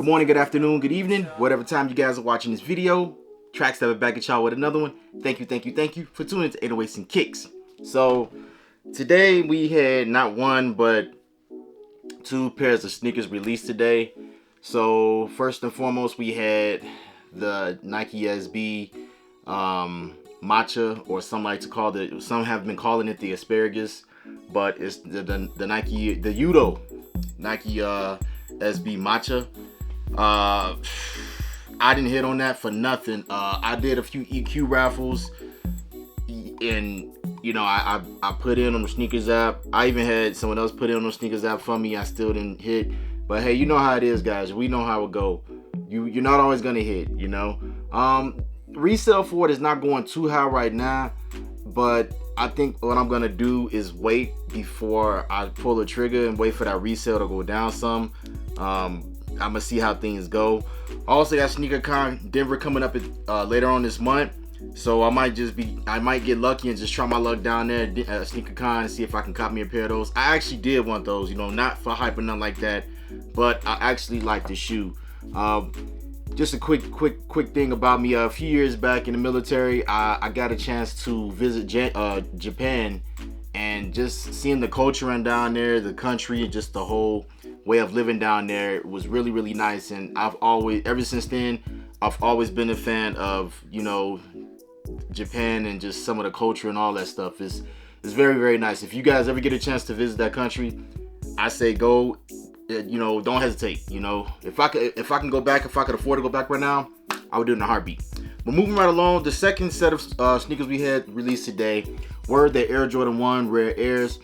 morning, good afternoon, good evening, whatever time you guys are watching this video. Trackstep back at y'all with another one. Thank you for tuning to 808s and Kicks. So today we had not one but two pairs of sneakers released today. So first and foremost, we had the Nike SB matcha, or some like to call it, some have been calling it the asparagus, but it's the Nike, the Udo Nike SB matcha. I didn't hit on that for nothing. I did a few EQ raffles, and you know, I put in on the sneakers app. I even had someone else put in on the sneakers app for me. I still didn't hit, but hey, you know how it is, guys. We know how it go. You're not always gonna hit, you know. Resale for it is not going too high right now, but I think what I'm gonna do is wait before I pull the trigger and wait for that resale to go down some. I'm gonna see how things go. Also got SneakerCon Denver coming up later on this month, so I might get lucky and just try my luck down there at SneakerCon and see if I can cop me a pair of those. I actually did want those, you know, not for hype or nothing like that, but I actually like the shoe. Just a quick thing about me. A few years back in the military, I got a chance to visit Japan, and just seeing the culture and down there, the country, and just the whole way of living down there was really nice. And ever since then, I've always been a fan of, you know, Japan and just some of the culture and all that stuff. It's very nice. If you guys ever get a chance to visit that country, I say go. You know, don't hesitate. You know, if I can go back, if I could afford to go back right now, I would do it in a heartbeat. But moving right along, the second set of sneakers we had released today were the Air Jordan 1 Rare Airs.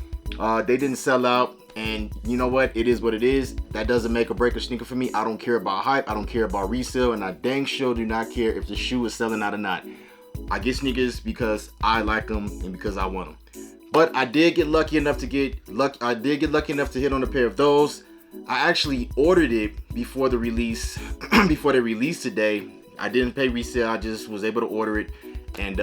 They didn't sell out, and you know what? It is what it is. That doesn't make or break a sneaker for me. I don't care about hype. I don't care about resale, and I dang sure do not care if the shoe is selling out or not. I get sneakers because I like them and because I want them. But I did get lucky enough to hit on a pair of those. I actually ordered it before the release, before they released today. I didn't pay resale. I just was able to order it, and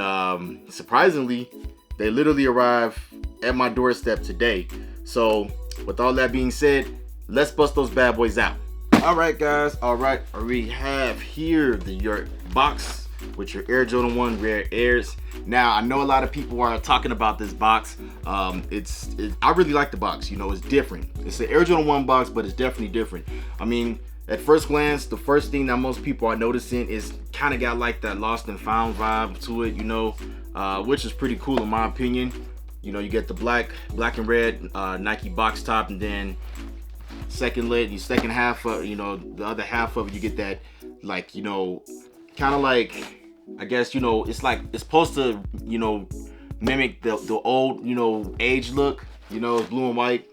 surprisingly, they literally arrived at my doorstep today. So with all that being said, let's bust those bad boys out. All right, guys. All right, we have here your box with your Air Jordan 1 Rare Airs. Now, I know a lot of people are talking about this box. I really like the box. You know, it's different. It's an Air Jordan 1 box, but it's definitely different. I mean, at first glance, the first thing that most people are noticing is kind of got like that lost and found vibe to it, you know, which is pretty cool in my opinion. You know, you get the black and red Nike box top, and then second half of, you know, the other half of it, you get that, like, you know, kind of like, I guess, you know, it's supposed to, you know, mimic the old, you know, age look, you know, blue and white.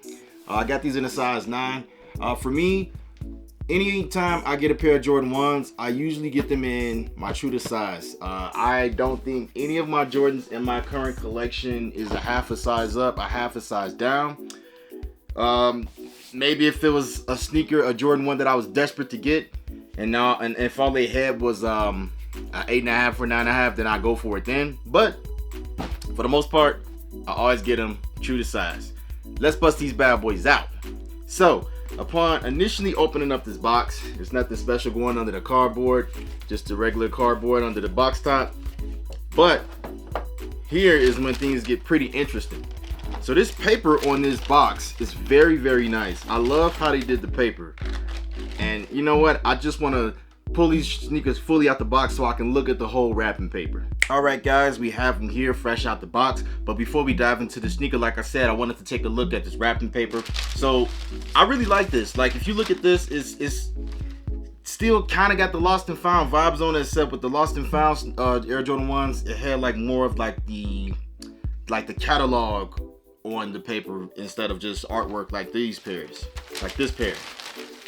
I got these in a size 9. For me, anytime I get a pair of Jordan 1s, I usually get them in my true to size. I don't think any of my Jordans in my current collection is a half a size up, a half a size down. Maybe if it was a Jordan 1 that I was desperate to get, and if all they had was an 8.5 or 9.5, then I go for it then. But for the most part, I always get them true to size. Let's bust these bad boys out. So upon initially opening up this box, there's nothing special going under the cardboard, just a regular cardboard under the box top. But here is when things get pretty interesting. So this paper on this box is very nice. I love how they did the paper. And you know what? I just want to pull these sneakers fully out the box so I can look at the whole wrapping paper. All right, guys, we have them here fresh out the box. But before we dive into the sneaker, like I said, I wanted to take a look at this wrapping paper. So I really like this. Like, if you look at this, it's still kind of got the lost and found vibes on it, except with the lost and found Air Jordan 1s, it had like more of like the catalog on the paper instead of just artwork like these pairs, like this pair.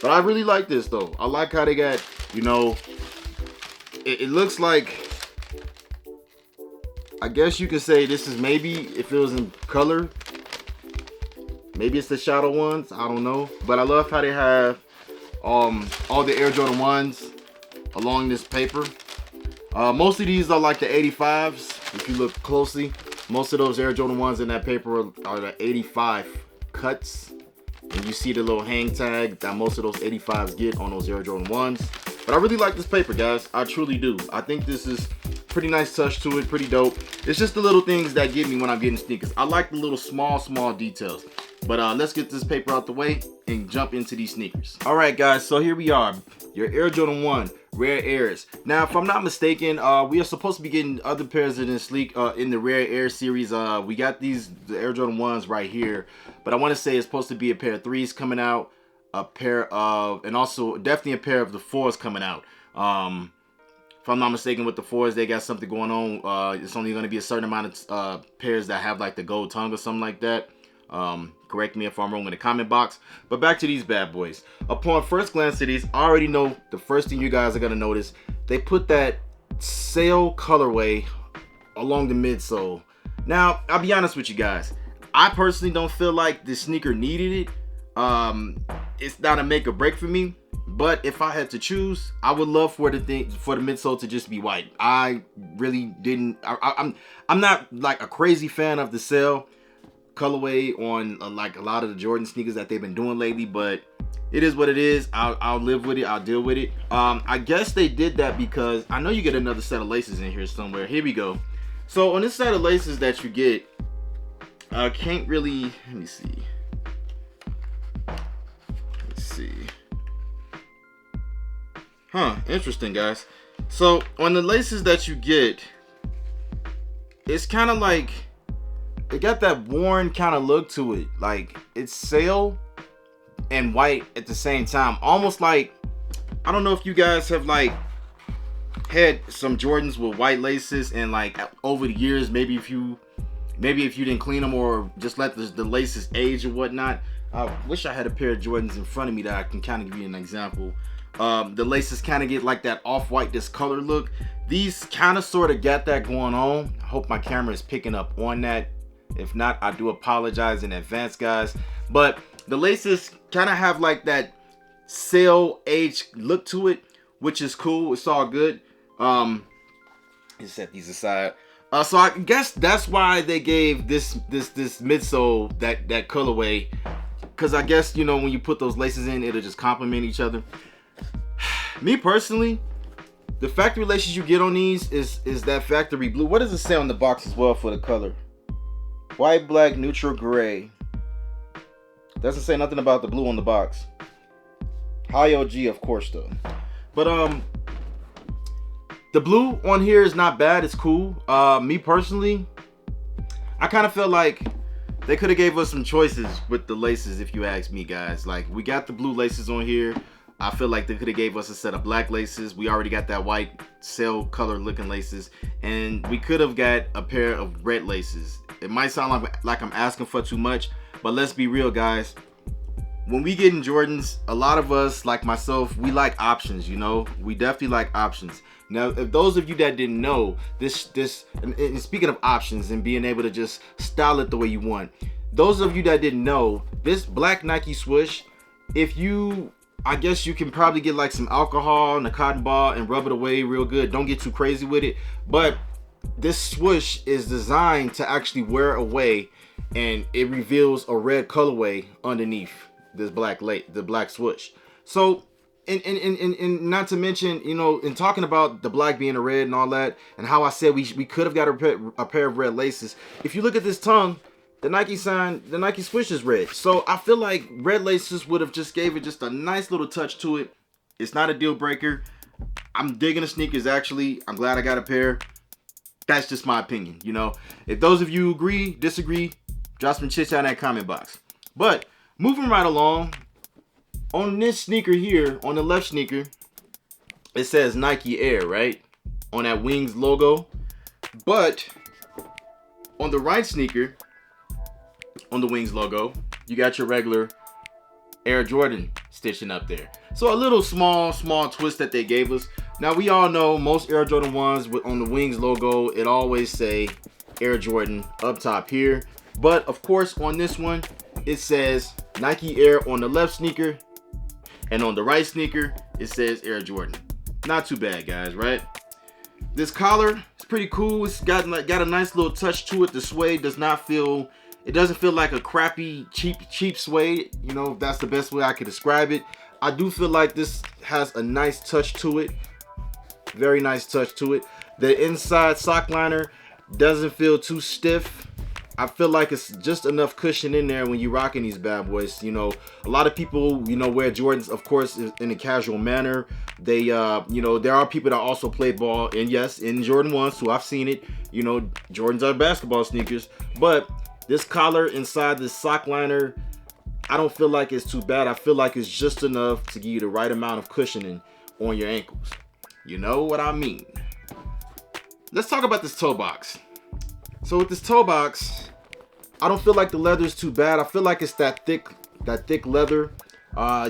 But I really like this though. I like how they got, you know, it looks like, I guess you could say this is, maybe if it was in color, maybe it's the shadow ones, I don't know. But I love how they have all the Air Jordan 1s along this paper. Most of these are like the 85s. If you look closely, most of those Air Jordan 1s in that paper are the 85 cuts. and you see the little hang tag that most of those 85s get on those Air Jordan 1s. But I really like this paper, guys. I truly do. I think this is pretty nice touch to it, pretty dope. It's just the little things that get me when I'm getting sneakers. I like the little small details. But let's get this paper out the way and jump into these sneakers. All right, guys, so here we are. Your Air Jordan 1 Rare Airs. Now, if I'm not mistaken, we are supposed to be getting other pairs of this sleek in the Rare Air series. We got the Air Jordan 1s right here, but I want to say it's supposed to be a pair of 3s coming out, a pair of, and also definitely a pair of the 4s coming out. If I'm not mistaken, with the 4s, they got something going on. It's only going to be a certain amount of pairs that have like the gold tongue or something like that. Correct me if I'm wrong in the comment box. But back to these bad boys. Upon first glance at these, I already know the first thing you guys are going to notice. They put that sail colorway along the midsole. Now, I'll be honest with you guys. I personally don't feel like this sneaker needed it. It's not a make or break for me. But if I had to choose, I would love for the midsole to just be white. I really didn't. I'm not like a crazy fan of the sail colorway on like a lot of the Jordan sneakers that they've been doing lately, but it is what it is. I'll live with it. I'll deal with it. I guess they did that because I know you get another set of laces in here somewhere. Here we go. So on this set of laces that you get, I can't really, let me see. Let's see. Huh, interesting, guys. So on the laces that you get, it's kind of like, it got that worn kind of look to it. Like it's sail and white at the same time. Almost like, I don't know if you guys have like had some Jordans with white laces and like over the years, maybe if you didn't clean them or just let the laces age or whatnot. I wish I had a pair of Jordans in front of me that I can kind of give you an example. The laces kind of get like that off-white discolor look. These kind of sort of got that going on. I hope my camera is picking up on that. If not, I do apologize in advance, guys. But the laces kind of have like that sail age look to it, which is cool. It's all good. Let's set these aside. So I guess that's why they gave this midsole that colorway, because I guess, you know, when you put those laces in, it'll just complement each other. Me personally, the factory laces you get on these is that factory blue. What does it say on the box as well for the color? White, black, neutral, gray. Doesn't say nothing about the blue on the box. High OG, of course, though. But the blue on here is not bad. It's cool. Me personally, I kind of feel like they could have gave us some choices with the laces, if you ask me, guys. Like, we got the blue laces on here. I feel like they could have gave us a set of black laces. We already got that white sail color looking laces, and we could have got a pair of red laces. It might sound like I'm asking for too much, but let's be real, guys. When we get in Jordans, a lot of us, like myself, we like options, you know? We definitely like options. Now, if those of you that didn't know, and speaking of options and being able to just style it the way you want, those of you that didn't know, this black Nike swoosh, I guess you can probably get like some alcohol and a cotton ball and rub it away real good. Don't get too crazy with it. But this swoosh is designed to actually wear away, and it reveals a red colorway underneath this the black swoosh. So, and not to mention, you know, in talking about the black being a red and all that, and how I said we could have got a pair of red laces. If you look at this tongue, the Nike swoosh is red. So I feel like red laces would have just gave it just a nice little touch to it. It's not a deal breaker. I'm digging the sneakers, actually. I'm glad I got a pair. That's just my opinion, you know. If those of you agree, disagree, drop some chit chat in that comment box. But moving right along, on this sneaker here, on the left sneaker, it says Nike Air, right? On that Wings logo. But on the right sneaker, on the Wings logo, you got your regular Air Jordan stitching up there. So a little small twist that they gave us. Now, we all know most Air Jordan 1s on the Wings logo, it always say Air Jordan up top here. But of course, on this one, it says Nike Air on the left sneaker, and on the right sneaker, it says Air Jordan. Not too bad, guys, right? This collar is pretty cool. It's got a nice little touch to it. The suede does not feel It doesn't feel like a crappy, cheap suede, you know, if that's the best way I could describe it. I do feel like this has a nice touch to it. Very nice touch to it. The inside sock liner doesn't feel too stiff. I feel like it's just enough cushion in there when you're rocking these bad boys. You know, a lot of people, you know, wear Jordans, of course, in a casual manner. They, you know, there are people that also play ball, and yes, in Jordan 1s, so I've seen it. You know, Jordans are basketball sneakers, but this collar inside this sock liner, I don't feel like it's too bad. I feel like it's just enough to give you the right amount of cushioning on your ankles. You know what I mean? Let's talk about this toe box. So with this toe box, I don't feel like the leather is too bad. I feel like it's that thick leather.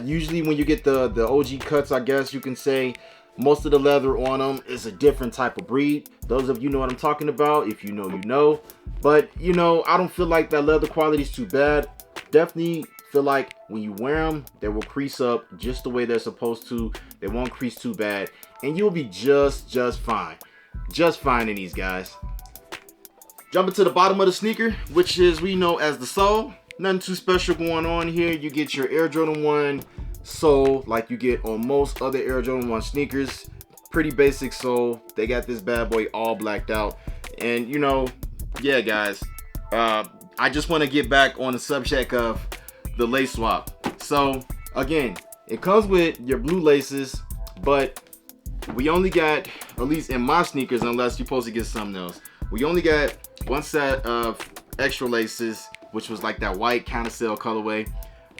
Usually when you get the OG cuts, I guess you can say, most of the leather on them is a different type of breed. Those of you know what I'm talking about. If you know, you know. But, you know, I don't feel like that leather quality is too bad. Definitely feel like when you wear them, they will crease up just the way they're supposed to. They won't crease too bad. And you'll be just fine. Just fine in these, guys. Jumping to the bottom of the sneaker, which is we know as the sole. Nothing too special going on here. You get your Air Jordan 1 sole like you get on most other Air Jordan 1 sneakers. Pretty basic sole. They got this bad boy all blacked out. And you know, yeah guys, I just want to get back on the subject of the lace swap. So again, it comes with your blue laces, but we only got, at least in my sneakers, unless you're supposed to get something else, we only got one set of extra laces, which was like that white carousel colorway.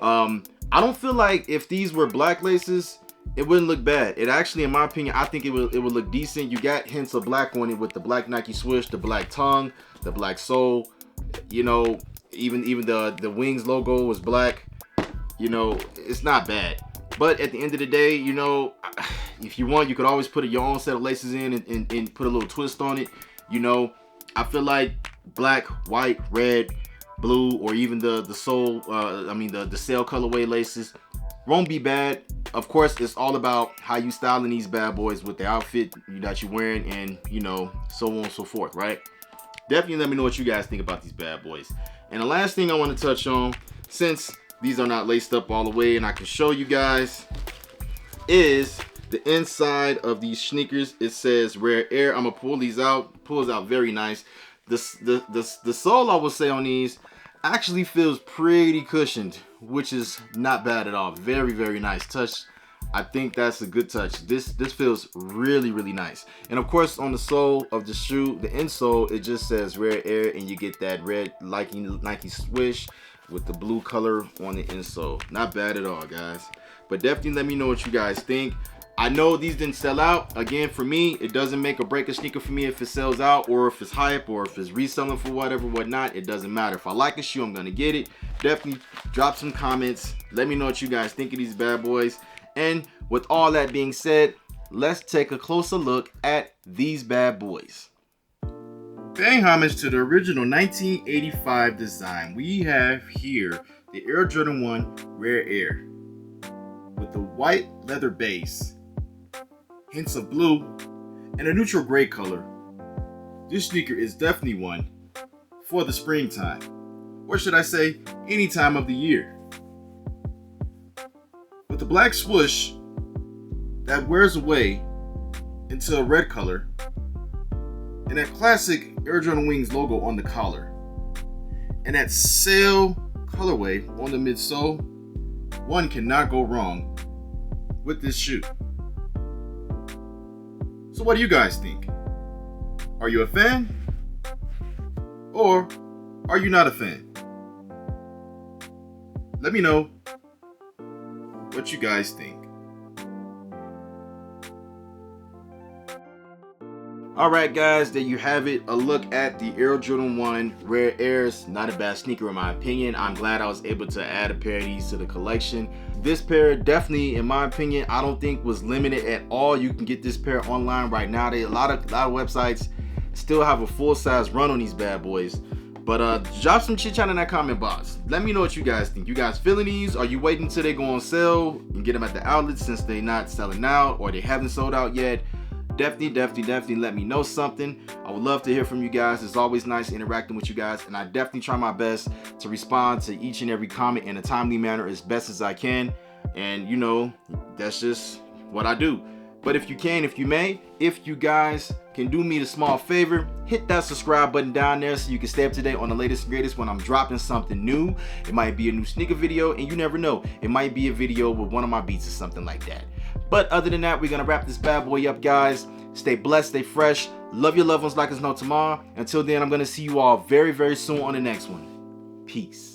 I don't feel like if these were black laces, it wouldn't look bad. It actually, in my opinion, I think it would look decent. You got hints of black on it with the black Nike swoosh, the black tongue, the black sole. You know, even the wings logo was black. You know, it's not bad. But at the end of the day, you know, if you want, you could always put your own set of laces in and put a little twist on it. You know, I feel like black, white, red, blue, or even the sole, the sail colorway laces won't be bad. Of course, it's all about how you styling these bad boys with the outfit that you're wearing, and you know, so on and so forth, right? Definitely let me know what you guys think about these bad boys. And the last thing I want to touch on, since these are not laced up all the way and I can show you guys, is the inside of these sneakers. It says Rare Air. I'm gonna pull these out. Pulls out very nice. The sole, I will say, on these actually feels pretty cushioned, which is not bad at all. Very nice touch. I think that's a good touch. This feels really nice. And of course, on the sole of the shoe, the insole, it just says Rare Air, and you get that red Nike swoosh with the blue color on the insole. Not bad at all, guys. But definitely let me know what you guys think. I know these didn't sell out. Again, for me, it doesn't make or break a sneaker for me if it sells out, or if it's hype, or if it's reselling for whatnot. It doesn't matter. If I like a shoe, I'm gonna get it. Definitely drop some comments. Let me know what you guys think of these bad boys. And with all that being said, let's take a closer look at these bad boys. Paying homage to the original 1985 design, we have here the Air Jordan 1 Rare Air with the white leather base, hints of blue, and a neutral gray color. This sneaker is definitely one for the springtime, or should I say, any time of the year. With the black swoosh that wears away into a red color, and that classic Air Jordan Wings logo on the collar, and that sail colorway on the midsole, one cannot go wrong with this shoe. So what do you guys think? Are you a fan? Or are you not a fan? Let me know what you guys think. Alright guys, there you have it. A look at the Air Jordan 1 Rare Airs. Not a bad sneaker in my opinion. I'm glad I was able to add a pair of these to the collection. This pair definitely, in my opinion, I don't think was limited at all. You can get this pair online right now. A lot of websites still have a full-size run on these bad boys. But drop some chit chat in that comment box. Let me know what you guys think. You guys feeling these? Are you waiting until they go on sale and get them at the outlets since they're not selling out, or they haven't sold out yet? definitely let me know something. I would love to hear from you guys. It's always nice interacting with you guys, and I definitely try my best to respond to each and every comment in a timely manner as best as I can. And you know, that's just what I do. But if you guys can do me the small favor, hit that subscribe button down there so you can stay up to date on the latest and greatest when I'm dropping something new. It might be a new sneaker video, and you never know, it might be a video with one of my beats or something like that. But other than that, we're gonna wrap this bad boy up, guys. Stay blessed, stay fresh, love your loved ones like there's no tomorrow. Until then, I'm gonna see you all very, very soon on the next one. Peace.